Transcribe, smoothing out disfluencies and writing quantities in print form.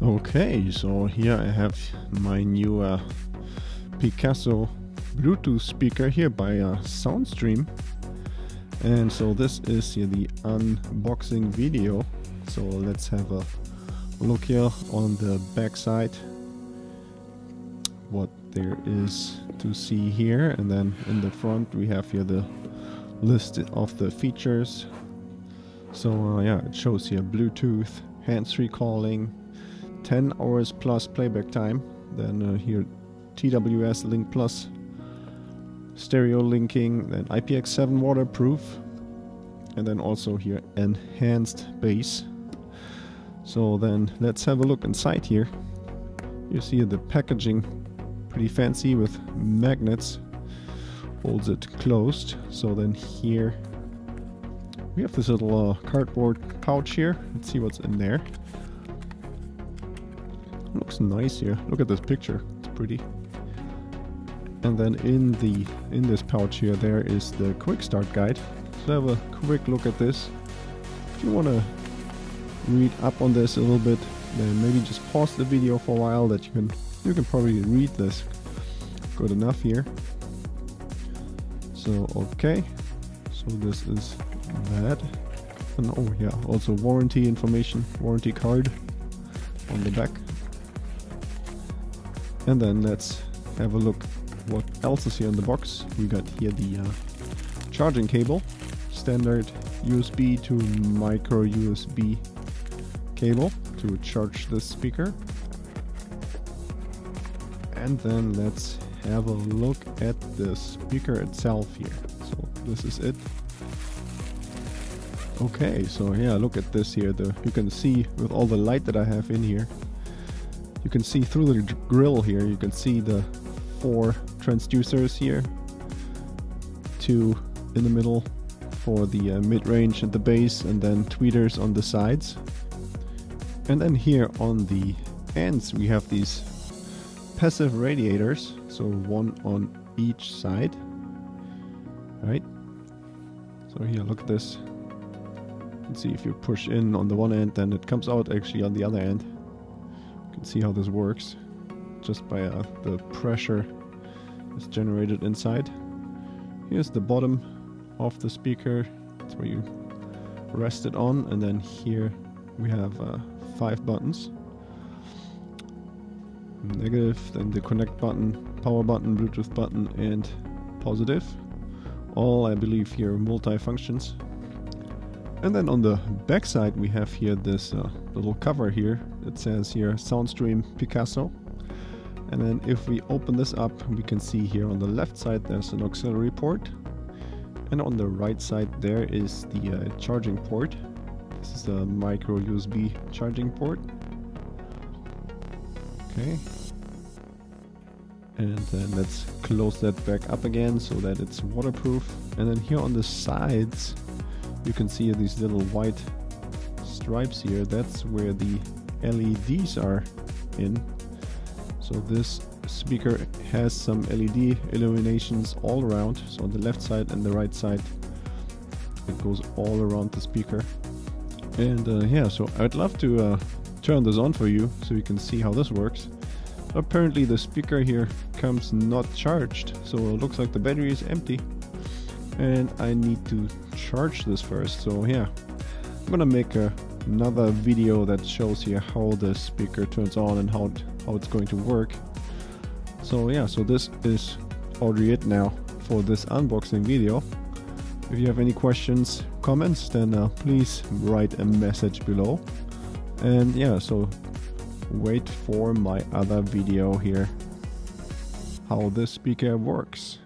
Okay, so here I have my new Picasso Bluetooth speaker here by SoundStream, and so this is here the unboxing video. So let's have a look here on the back side what there is to see here, and then in the front we have here the list of the features. So yeah, it shows here Bluetooth, hands-free calling, 10 hours plus playback time, then here TWS Link Plus, stereo linking, then IPX7 waterproof, and then also here enhanced bass. So then let's have a look inside here. You see the packaging, pretty fancy with magnets, holds it closed. So then here we have this little cardboard pouch here. Let's see what's in there. Looks nice here. Look at this picture. It's pretty. And then in this pouch here there is the quick start guide. So have a quick look at this. If you want to read up on this a little bit, then maybe just pause the video for a while, that you can probably read this good enough here. So okay. So this is that. And oh yeah, also warranty information, warranty card on the back. And then let's have a look what else is here in the box. We got here the charging cable, standard USB to micro USB cable to charge this speaker. And then let's have a look at the speaker itself here. So this is it. Okay, so yeah, look at this here. You can see with all the light that I have in here, you can see through the grill here, you can see the 4 transducers here, 2 in the middle for the mid-range and the bass, and then tweeters on the sides. And then here on the ends we have these passive radiators, so 1 on each side, right? So here, look at this. You can see if you push in on the one end, then it comes out actually on the other end. You can see how this works just by the pressure is generated inside. Here's the bottom of the speaker. That's where you rest it on, and then here we have 5 buttons. Negative, then the connect button, power button, Bluetooth button, and positive. All, I believe, here multi-functions. And then on the back side we have here this little cover here. It says here SoundStream Picasso. And then if we open this up, we can see here on the left side there's an auxiliary port. And on the right side there is the charging port. This is a micro USB charging port. Okay. And then let's close that back up again so that it's waterproof. And then here on the sides you can see these little white stripes here. That's where the LEDs are in. So this speaker has some LED illuminations all around. So on the left side and the right side, it goes all around the speaker. And yeah, so I'd love to turn this on for you so you can see how this works. Apparently the speaker here comes not charged, so it looks like the battery is empty. And I need to charge this first. So yeah, I'm gonna make another video that shows here how the speaker turns on and how it's going to work. So yeah, so this is already it now for this unboxing video. If you have any questions, comments, then please write a message below. And yeah, so wait for my other video here how this speaker works.